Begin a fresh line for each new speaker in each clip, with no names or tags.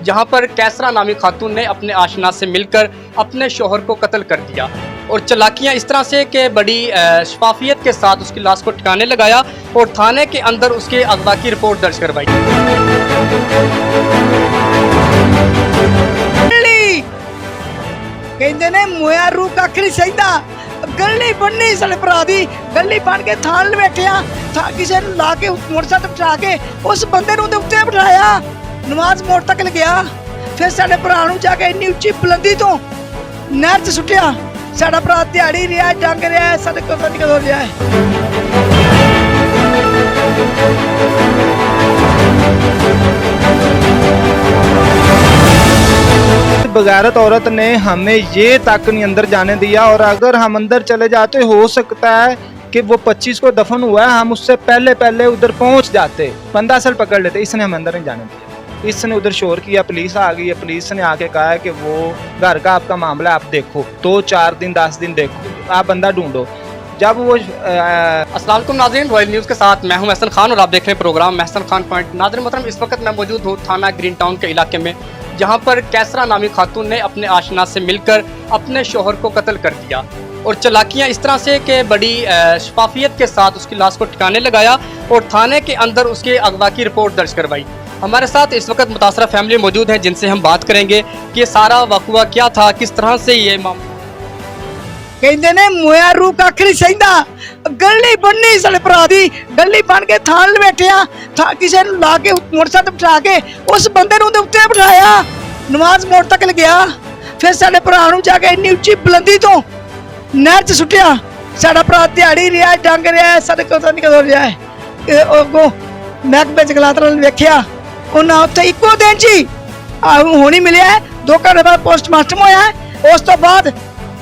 जहां पर कैसरा नामी खातून ने अपने आशना से मिलकर अपने शोहर को कत्ल कर दिया और चालाकियां इस तरह से कि बड़ी शफाफियत के साथ उसकी लाश को ठिकाने लगाया और थाने के अंदर उसके अगवा की रिपोर्ट दर्ज करवाई।
कहते ने मोया रू कख नहीं सहीदा गली बननी साले भरा दी गली बन के थान बैठिया किसी ने ला के मोटरसाइकिल बिठा के उस बंदे नूं उत्ते बिठाया नमाज मोड़ तक गया फिर साडे भरा नूं जाके इन्नी उच्ची बुलंदी तो नहर च सुट्टिया साडा भरा दिहाड़ी रहा डंग रहा साडे कोल पता नहीं कदों रहा है।
बगैरत औरत ने हमें ये तक नहीं अंदर जाने दिया और अगर हम अंदर चले जाते हो सकता है कि वो 25 को दफन हुआ है हम उससे पहले उधर पहुंच जाते 15 साल पकड़ लेते। इसने हमें अंदर नहीं जाने दिया, इसने उधर शोर किया, पुलिस आ गई है, पुलिस ने आके कहा है कि वो घर का आपका मामला आप देखो 2-4 दिन 10 दिन देखो आप बंदा ढूंढो। जब वो
अस्सलाम वालेकुम नाज़रीन, रॉयल न्यूज़ के साथ मैं हूं महसन खान और आप देख रहे हैं प्रोग्राम महसन खान पॉइंट। नाज़रीन मोहतरम, इस वक्त मैं मौजूद हूं थाना ग्रीन टाउन के इलाके में जहां पर कैसरा नामी खातून ने अपने आशना से मिलकर अपने शोहर को कत्ल कर दिया और चालाकियां इस तरह से कि बड़ी शफाफियत के साथ उसकी लाश को ठिकाने लगाया और थाने के अंदर उसके अगवा की रिपोर्ट दर्ज करवाई। हमारे साथ इस वक्त मुतासरा फैमिली मौजूद है जिनसे हम बात करेंगे कि सारा वाक़या क्या था, किस तरह से ये मामला।
कहते ने मोया रू कख नहीं सहीदा गली बननी साले भरा दी गली बन के थान बैठिया किसी ने ला के मोटरसाइकिल बिठा के उस बंदे नूं उत्ते बिठाया नमाज मोड़ तक गया फिर साडे भरा नूं जाके इन्नी उच्ची बुलंदी तो नहर च सुट्टिया साडा भरा दिहाड़ी रहा डंग रहा साडे कोल पता नहीं कदों रहा है। अगों महकमे जंगलात नाल वेखिया उन्हां उत्थे इक्को दिन च ही हुण ही मिलिया 2 घंटे बाद पोस्टमार्टम होया उस तो बाद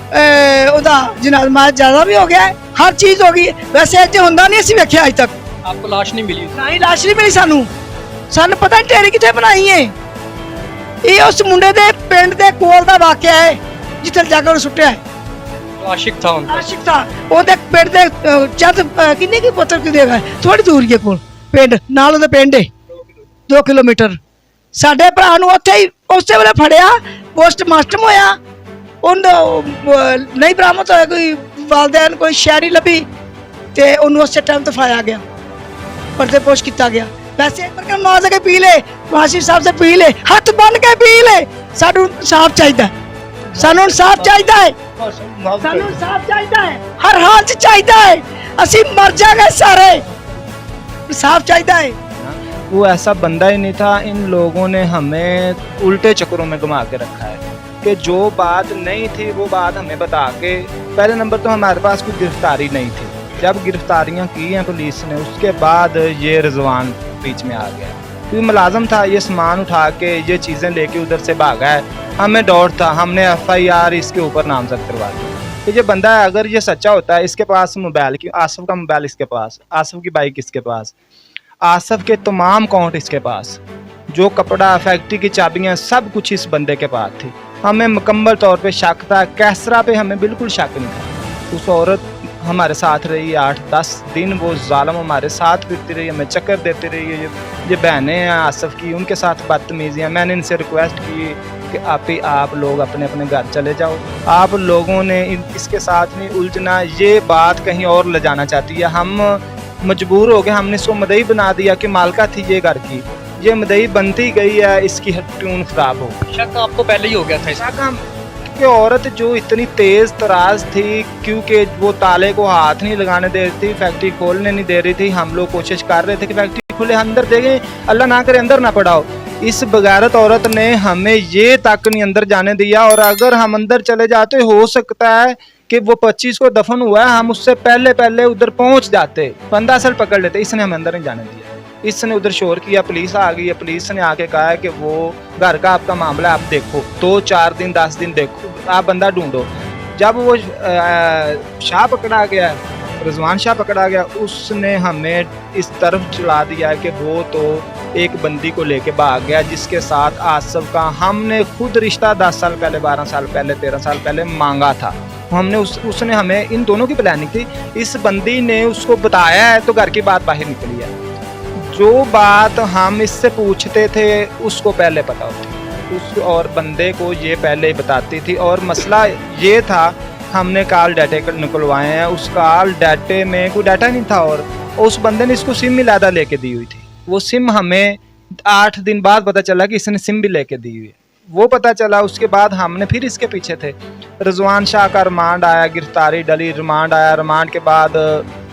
जनाजा ज्यादा भी हो गया है, हर चीज हो गई। वैसे अज होंदा नहीं असीं वेख्या अज तक।
आपको लाश नहीं मिली?
नहीं लाश नहीं मिली सानू पता नहीं ढेरी किथे बनाई है। ये उस मुंडे दे पिंड दे कोल दा वाकया है जिथे जाके उन्हें सुट्टिया है।
आशिक था उनका?
आशिक था ओदे पिंड दे चंद किन्नी की पत्थर की देगा थोड़ी दूर के कोल पिंड नाल ओदे पिंड है 2 किलोमीटर। साडे भरा नूं उत्थे ही उसे वेले फड़िया पोस्टमार्टम होया नहीं बरामद होया कोई वालदैन कोई शहरी लभी ते उन्होंने उस टाइम दफाया गया पर्दे पोश किया गया। वैसे एक बार नमाज के पी ले वासी साहब से पी ले हाथ बन के पी ले सानू इंसाफ चाहिए सानू इंसाफ चाहिए सानू इंसाफ चाहिए हर हाल च चाहिए असी मर जाएंगे सारे इंसाफ चाहिए।
वो ऐसा बंदा ही नहीं था, इन लोगों ने हमें उल्टे चक्रों में घुमा के रखा है कि जो बात नहीं थी वो बात हमें बता के पहले नंबर तो हमारे पास कोई गिरफ्तारी नहीं थी। जब गिरफ्तारियां की हैं पुलिस ने उसके बाद ये रिजवान बीच में आ गया क्योंकि मुलाजम था, ये सामान उठा के ये चीज़ें लेके उधर से भागा है। हमें डर था, हमने FIR इसके ऊपर नामजद करवा दी कि ये बंदा है अगर ये सच्चा होता है इसके पास मोबाइल की आसिफ का मोबाइल इसके पास, आसिफ की बाइक इसके पास, आसिफ के तमाम अकाउंट इसके पास, जो कपड़ा फैक्ट्री की चाबियाँ सब कुछ इस बंदे के पास थी। हमें मुकम्मल तौर पे शक था, कैसरा पे हमें बिल्कुल शक नहीं था। उस औरत हमारे साथ रही 8-10 दिन, वो जालिम हमारे साथ फिरती रही, हमें चक्कर देती रही। ये बहनें हैं आसिफ की, उनके साथ बदतमीजियाँ। मैंने इनसे रिक्वेस्ट की कि आप लोग अपने अपने घर चले जाओ, आप लोगों ने इसके साथ नहीं उलझना, ये बात कहीं और ले जाना चाहती है। हम मजबूर हो गए, हमने इसको मदई बना दिया कि मालका थी ये घर की, ये मदई बनती गई है, इसकी ट्यून खराब हो।
शक आपको पहले ही हो गया था?
शक हम कि औरत जो इतनी तेज तराज थी क्योंकि वो ताले को हाथ नहीं लगाने दे रही थी, फैक्ट्री खोलने नहीं दे रही थी। हम लोग कोशिश कर रहे थे कि फैक्ट्री खुले, अंदर देखें, अल्लाह ना करे अंदर ना पड़ाओ। इस बगैरत औरत ने हमें ये तक नहीं अंदर जाने दिया और अगर हम अंदर चले जाते हो सकता है कि वो 25 को दफन हुआ है हम उससे पहले उधर पहुंच जाते 15 साल पकड़ लेते। इसने हमें अंदर नहीं जाने दिया, इसने उधर शोर किया, पुलिस आ गई है, पुलिस ने आके कहा है कि वो घर का आपका मामला आप देखो 2-4 दिन 10 दिन देखो आप बंदा ढूंढो। जब वो शाह पकड़ा गया, रिजवान शाह पकड़ा गया, उसने हमें इस तरफ चला दिया कि वो तो एक बंदी को लेके भाग गया जिसके साथ आसिफ का हमने खुद रिश्ता 10 साल पहले 12 साल पहले 13 साल पहले मांगा था। हमने उसने हमें इन दोनों की प्लानिंग थी, इस बंदी ने उसको बताया है तो घर की बात बाहर निकली है। जो बात हम इससे पूछते थे उसको पहले पता होती, उस और बंदे को ये पहले ही बताती थी। और मसला ये था, हमने कॉल डाटे निकलवाए हैं, उस कॉल डाटे में कोई डाटा नहीं था और उस बंदे ने इसको सिम मिलादा लेके दी हुई थी। वो सिम हमें 8 दिन बाद पता चला कि इसने सिम भी लेके दी हुई है। वो पता चला, उसके बाद हमने फिर इसके पीछे थे। रिजवान शाह का रिमांड आया, गिरफ्तारी डली, रिमांड आया। रिमांड के बाद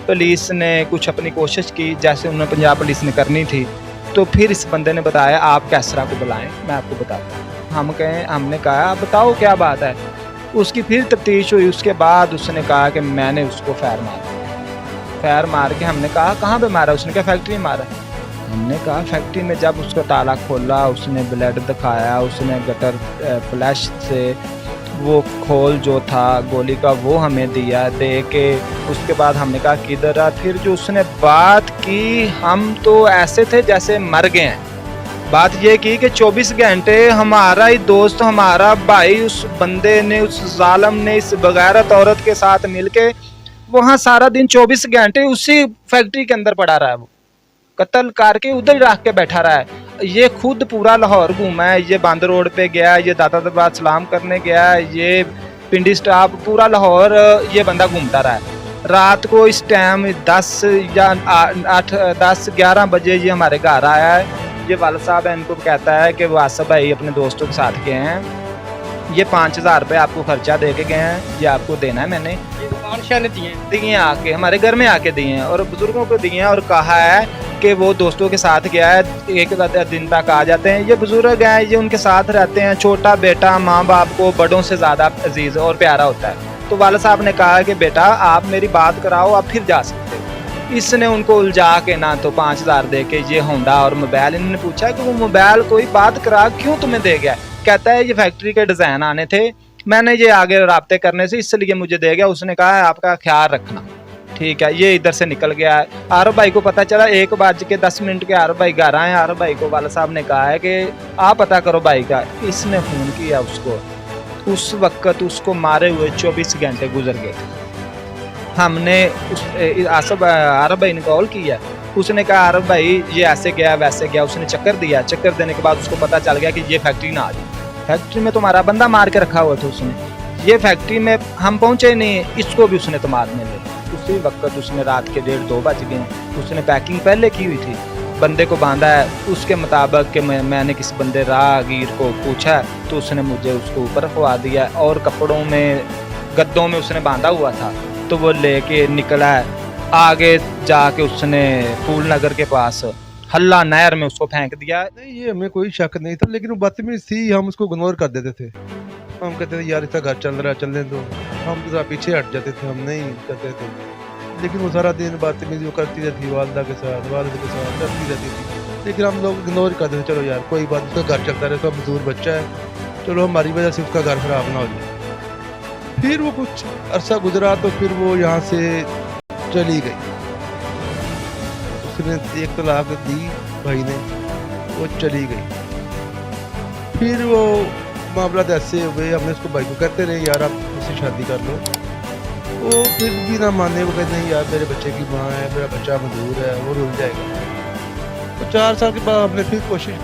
पुलिस ने कुछ अपनी कोशिश की जैसे उन्होंने पंजाब पुलिस ने करनी थी। तो फिर इस बंदे ने बताया आप कैसरा को बुलाएं, मैं आपको बताता हूँ। हमने कहा आप बताओ क्या बात है। उसकी फिर तफ्तीश हुई। उसके बाद उसने कहा कि मैंने उसको फायर मार के हमने कहा कहाँ पे मारा? उसने कहा फैक्ट्री में मारा। हमने कहा फैक्ट्री में। जब उसको ताला खोला, उसने ब्लड दिखाया, उसने गटर फ्लैश से वो खोल जो था गोली का वो हमें दिया, दे के उसके बाद हमने कहा किधर है। फिर जो उसने बात की, हम तो ऐसे थे जैसे मर गए हैं। बात ये की कि 24 घंटे हमारा ही दोस्त, हमारा भाई, उस बंदे ने, उस जालिम ने, इस बगैरत औरत के साथ मिलके वहाँ सारा दिन 24 घंटे उसी फैक्ट्री के अंदर पड़ा रहा है। वो कत्ल करके उधर रख के बैठा रहा है। ये खुद पूरा लाहौर घूमा है, ये बंद रोड पे गया, ये दाता दरबार सलाम करने गया, ये पिंडी स्टाफ, पूरा लाहौर ये बंदा घूमता रहा है। रात को इस टाइम 10 या 8-10-11 बजे ये हमारे घर आया है। ये वाल साहब है, इनको कहता है कि वो आसफ भाई अपने दोस्तों के साथ गए हैं, ये 5000 रुपये आपको खर्चा दे के गए हैं, ये आपको देना है। मैंने
ने दिए
आके हमारे घर में आके दिए हैं और बुजुर्गों को दिए हैं और कहा है कि वो दोस्तों के साथ गया है, एक दिन तक आ जाते हैं। ये बुजुर्ग हैं, ये उनके साथ रहते हैं। छोटा बेटा माँ बाप को बड़ों से ज़्यादा अजीज़ और प्यारा होता है। तो वाला साहब ने कहा कि बेटा आप मेरी बात कराओ, आप फिर जा सकते हो। इसने उनको उलझा के ना तो 5000 दे के ये होंडा और मोबाइल, इन्होंने पूछा कि वो मोबाइल कोई बात करा क्यों तुम्हें दे गया? कहता है ये फैक्ट्री के डिज़ाइन आने थे, मैंने ये आगे राब्ते करने से इसलिए मुझे दे गया। उसने कहा है आपका ख्याल रखना, ठीक है। ये इधर से निकल गया है। आरब भाई को पता चला 1:10 के आरब भाई घर आए। आरब भाई को वाला साहब ने कहा है कि आप पता करो भाई का। इसने फ़ोन किया उसको, उस वक्त उसको मारे हुए 24 घंटे गुजर गए थे। हमने आरब भाई ने कॉल किया, उसने कहा आरब भाई ये ऐसे गया वैसे गया। उसने चक्कर दिया, चक्कर देने के बाद उसको पता चल गया कि ये फैक्ट्री ना आ जाए, फैक्ट्री में तुम्हारा बंदा मार के रखा हुआ था उसने। ये फैक्ट्री में हम पहुंचे नहीं, इसको भी उसने तो मारने लगे। उसी वक्त उसने रात के 1:30-2 बज गए। उसने पैकिंग पहले की हुई थी, बंदे को बांधा है उसके मुताबिक कि मैंने किसी बंदे राहगीर को पूछा तो उसने मुझे उसको ऊपर रखवा दिया और कपड़ों में गद्दों में उसने बांधा हुआ था। तो वो लेके निकला है। आगे जाके उसने फूल नगर के पास हल्ला नहर में उसको फेंक दिया।
नहीं, ये हमें कोई शक नहीं था, लेकिन वो बदतमीज थी, हम उसको इग्नोर कर देते थे। हम कहते थे यार इसका घर चल रहा है, चलने दो, हम तो पीछे हट जाते थे, हम नहीं करते थे। लेकिन वो सारा दिन बदतमीजी वो करती रहती, वालदा के साथ करती रहती थी, लेकिन हम लोग इग्नोर करते थे। चलो यार कोई बात, उसका घर चलता रहे, उसका मजदूर बच्चा है, चलो हमारी वजह से उसका घर खराब ना हो जाए। फिर वो कुछ अरसा गुजरा तो फिर वो यहाँ से चली गई। उसने 1 तलाक दी भाई ने, वो चली गई। फिर वो मामला ऐसे हुए, हमने उसको भाई को कहते रहे यार आप उससे शादी कर लो। वो फिर भी ना माने, वो कहते नहीं यार मेरे बच्चे की माँ है, मेरा बच्चा मजदूर है, वो रुल जाएगा। तो 4 साल के बाद हमने फिर कोशिश